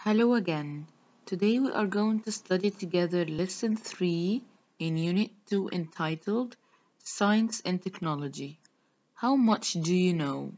Hello again. Today we are going to study together Lesson 3 in Unit 2 entitled Science and Technology. How much do you know?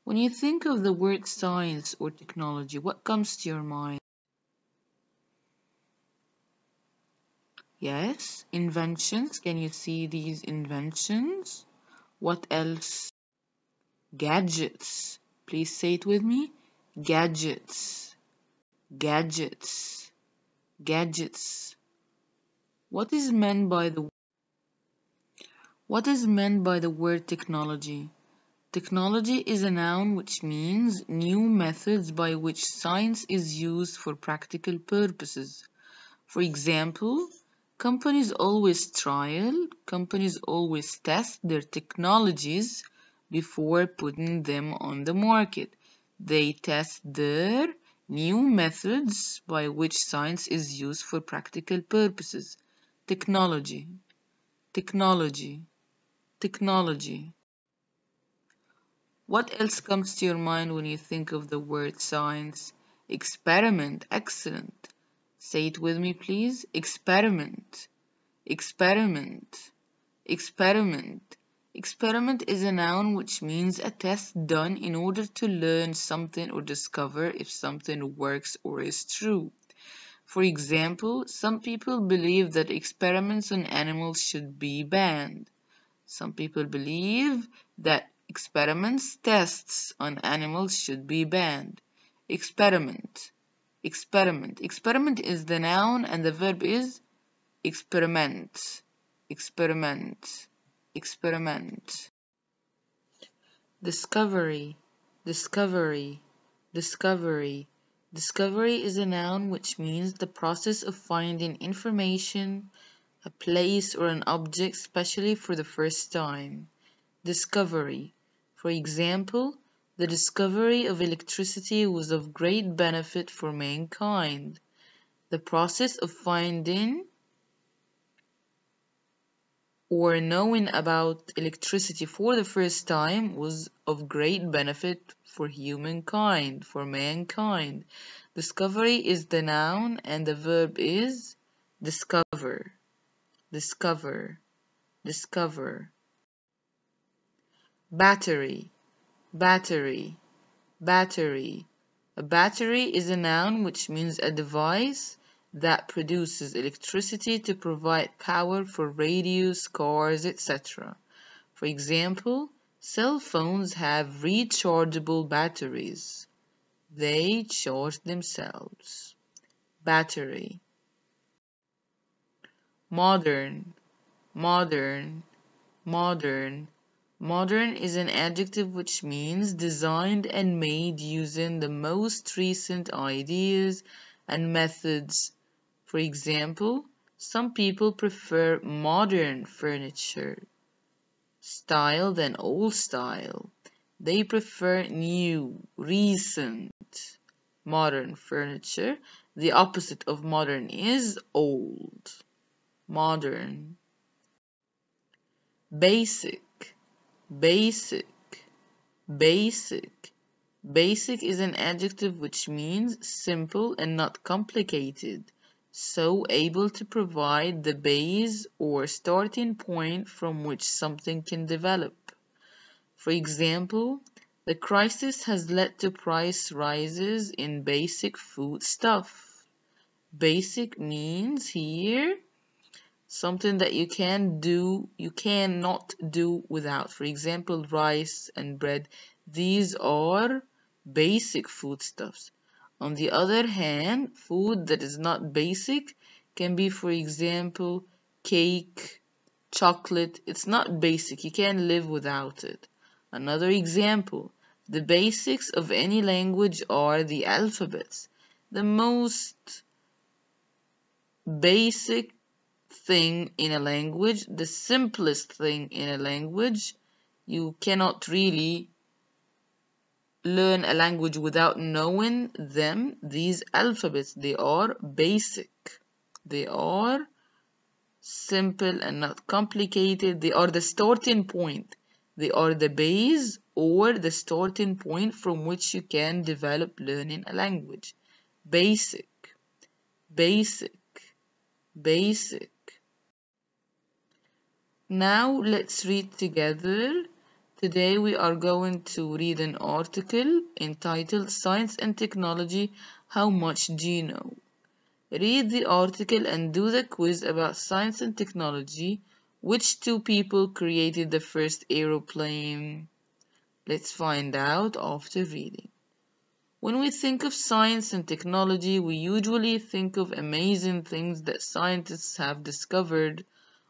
When you think of the word science or technology, what comes to your mind? Yes, inventions. Can you see these inventions? What else? Gadgets. Please say it with me. Gadgets. Gadgets. Gadgets. What is meant by the What is meant by the word technology? Technology is a noun which means new methods by which science is used for practical purposes. For example, companies always test their technologies before putting them on the market. They test their new methods by which science is used for practical purposes. Technology, technology. Technology. What else comes to your mind when you think of the word science? Experiment. Excellent. Say it with me, please. Experiment. Experiment. Experiment. Experiment is a noun which means a test done in order to learn something or discover if something works or is true. For example, some people believe that experiments on animals should be banned. Some people believe that tests on animals should be banned. Experiment. Experiment. Experiment is the noun and the verb is experiment. Experiment. Experiment. Discovery. Discovery. Discovery. Discovery is a noun which means the process of finding information, a place or an object, especially for the first time. Discovery. For example, the discovery of electricity was of great benefit for mankind. The process of finding or knowing about electricity for the first time was of great benefit for humankind, for mankind. Discovery is the noun and the verb is discover, discover, discover. Battery, battery, battery. A battery is a noun which means a device that produces electricity to provide power for radios, cars, etc. For example, cell phones have rechargeable batteries. They charge themselves. Battery. Modern, modern, modern. Modern is an adjective which means designed and made using the most recent ideas and methods. For example, some people prefer modern furniture style than old style. They prefer new, recent, modern furniture. The opposite of modern is old. Modern. Basic. Basic, basic. Basic is an adjective which means simple and not complicated, so able to provide the base or starting point from which something can develop. For example, the crisis has led to price rises in basic food stuff. Basic means here something that you cannot do without. For example, rice and bread. These are basic foodstuffs. On the other hand, food that is not basic can be, for example, cake, chocolate. It's not basic. You can't live without it. Another example, the basics of any language are the alphabets. The most basic thing in a language, the simplest thing in a language. You cannot really learn a language without knowing them. These alphabets, they are basic. They are simple and not complicated. They are the starting point. They are the base or the starting point from which you can develop learning a language. Basic, basic, basic. Now let's read together. Today we are going to read an article entitled Science and Technology, How Much Do You Know? Read the article and do the quiz about science and technology. Which two people created the first aeroplane? Let's find out after reading. When we think of science and technology, we usually think of amazing things that scientists have discovered,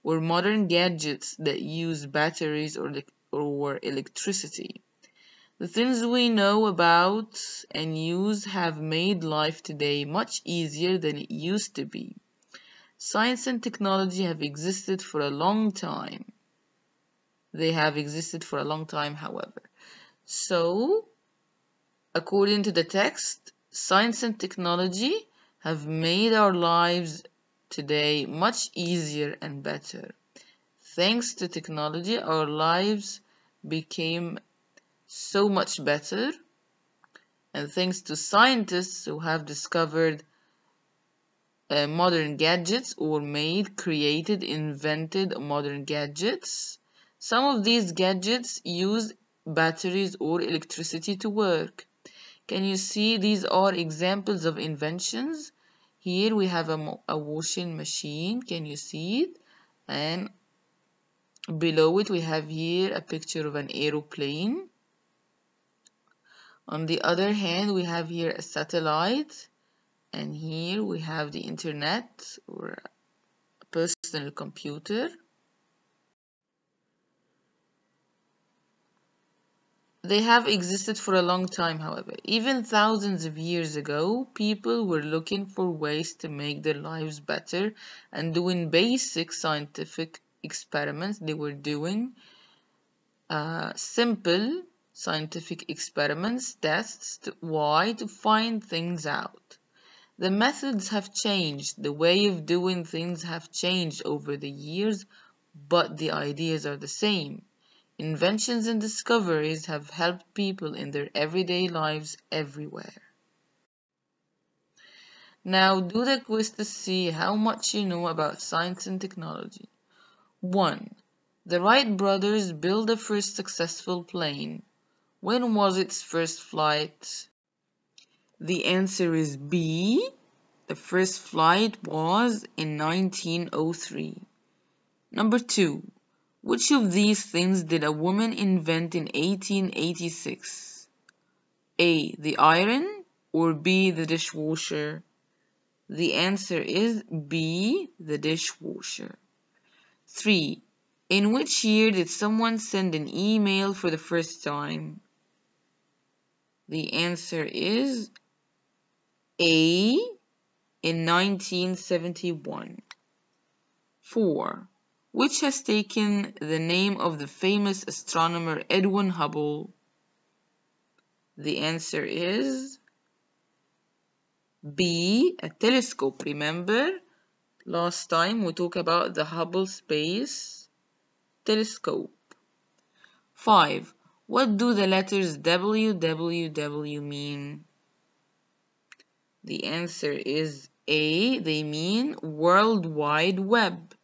or modern gadgets that use batteries or electricity. The things we know about and use have made life today much easier than it used to be. Science and technology have existed for a long time. They have existed for a long time, however. So, according to the text, science and technology have made our lives today much easier and better. Thanks to technology, our lives became so much better, and thanks to scientists who have discovered modern gadgets or created, invented modern gadgets. Some of these gadgets use batteries or electricity to work. Can you see these are examples of inventions? Here we have a washing machine. Can you see it? And below it we have here a picture of an aeroplane. On the other hand, we have here a satellite, and here we have the internet or a personal computer. They have existed for a long time, however. Even thousands of years ago, people were looking for ways to make their lives better and doing basic scientific experiments. They were doing simple scientific experiments, tests, to find things out. The methods have changed, the way of doing things have changed over the years, but the ideas are the same. Inventions and discoveries have helped people in their everyday lives everywhere. Now do the quiz to see how much you know about science and technology. 1. The Wright brothers built the first successful plane. When was its first flight? The answer is B. The first flight was in 1903. Number 2. Which of these things did a woman invent in 1886? A. The iron or B. The dishwasher? The answer is B. The dishwasher. 3. In which year did someone send an email for the first time? The answer is A. In 1971. 4. Which has taken the name of the famous astronomer Edwin Hubble? The answer is B. A telescope. Remember, last time we talked about the Hubble Space Telescope. 5. What do the letters www mean? The answer is A. They mean World Wide Web.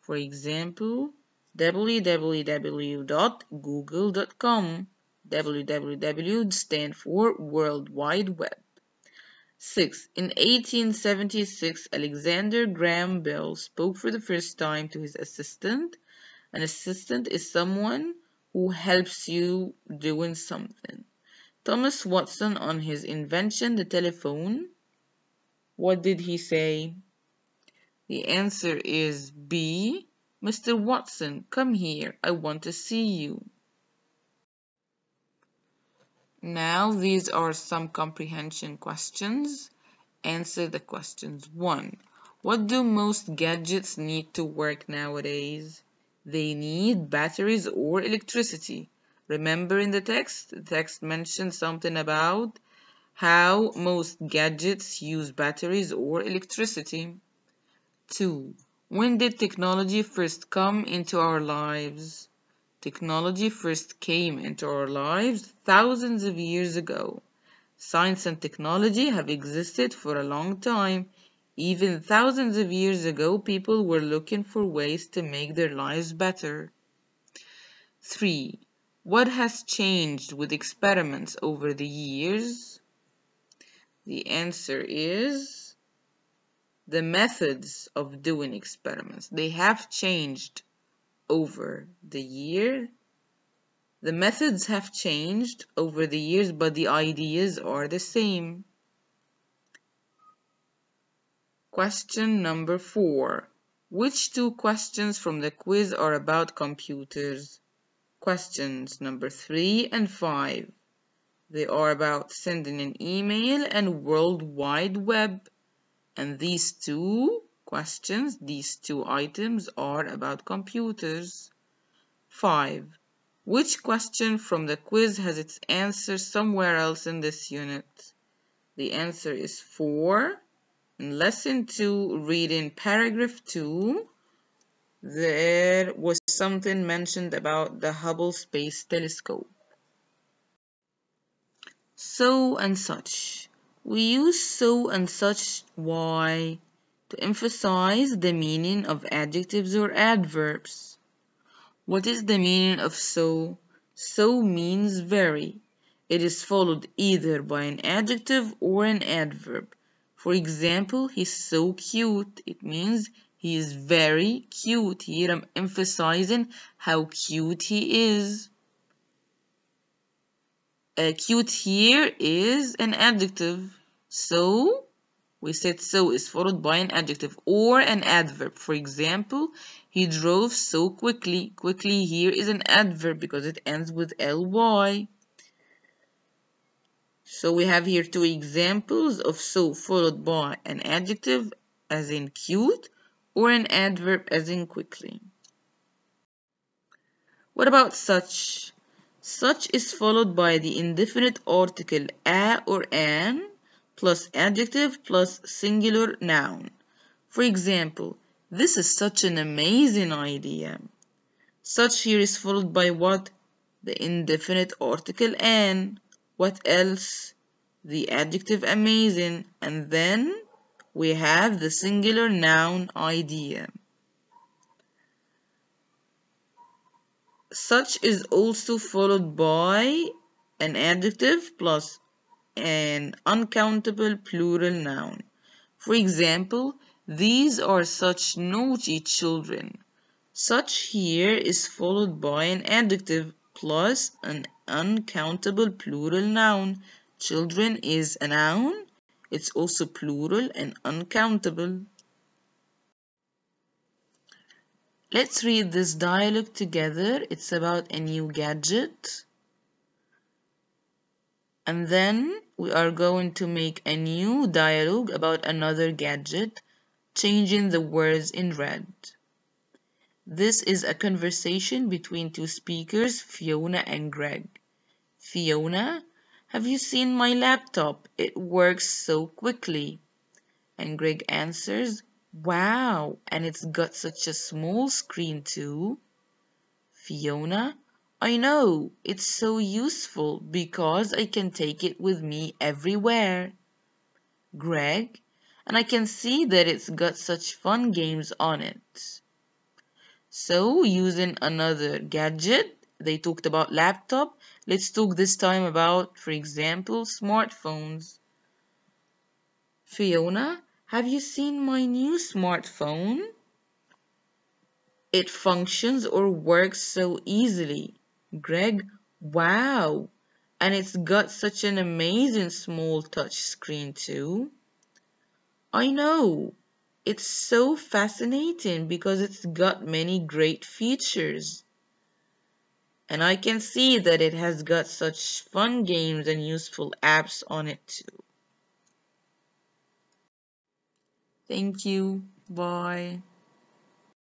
For example, www.google.com. www stands for World Wide Web. 6. In 1876, Alexander Graham Bell spoke for the first time to his assistant. An assistant is someone who helps you doing something. Thomas Watson, on his invention, the telephone, what did he say? The answer is B. Mr. Watson, come here. I want to see you. Now these are some comprehension questions. Answer the questions. 1. What do most gadgets need to work nowadays? They need batteries or electricity. Remember in the text mentioned something about how most gadgets use batteries or electricity. 2. When did technology first come into our lives? Technology first came into our lives thousands of years ago. Science and technology have existed for a long time. Even thousands of years ago, people were looking for ways to make their lives better. 3. What has changed with experiments over the years? The answer is the methods of doing experiments. They have changed over the year. The methods have changed over the years, but the ideas are the same. Question number 4. Which two questions from the quiz are about computers? Questions number 3 and 5. They are about sending an email and World Wide Web. And these two questions, these two items are about computers. 5. Which question from the quiz has its answer somewhere else in this unit? The answer is 4. In lesson 2, reading paragraph 2, there was something mentioned about the Hubble Space Telescope. So and such. We use so and such, why? To emphasize the meaning of adjectives or adverbs. What is the meaning of so? So means very. It is followed either by an adjective or an adverb. For example, he's so cute. It means he is very cute. Here I'm emphasizing how cute he is. Cute here is an adjective. So, we said so is followed by an adjective or an adverb. For example, he drove so quickly. Quickly here is an adverb because it ends with ly. So we have here two examples of so followed by an adjective as in cute or an adverb as in quickly. What about such? Such is followed by the indefinite article a or an plus adjective plus singular noun. For example, this is such an amazing idea. Such here is followed by what? The indefinite article an. What else? The adjective amazing. And then we have the singular noun idea. Such is also followed by an adjective plus an uncountable plural noun. For example, these are such naughty children. Such here is followed by an adjective plus an uncountable plural noun. Children is a noun. It's also plural and uncountable. Let's read this dialogue together. It's about a new gadget. And then we are going to make a new dialogue about another gadget, changing the words in red. This is a conversation between two speakers, Fiona and Greg. Fiona, have you seen my laptop? It works so quickly. And Greg answers, wow, and it's got such a small screen too. Fiona, I know, it's so useful because I can take it with me everywhere. Greg, and I can see that it's got such fun games on it. So, using another gadget, they talked about laptop. Let's talk this time about, for example, smartphones. Fiona, have you seen my new smartphone? It functions or works so easily. Greg, wow! And it's got such an amazing small touch screen too. I know. It's so fascinating because it's got many great features. And I can see that it has got such fun games and useful apps on it too. Thank you. Bye.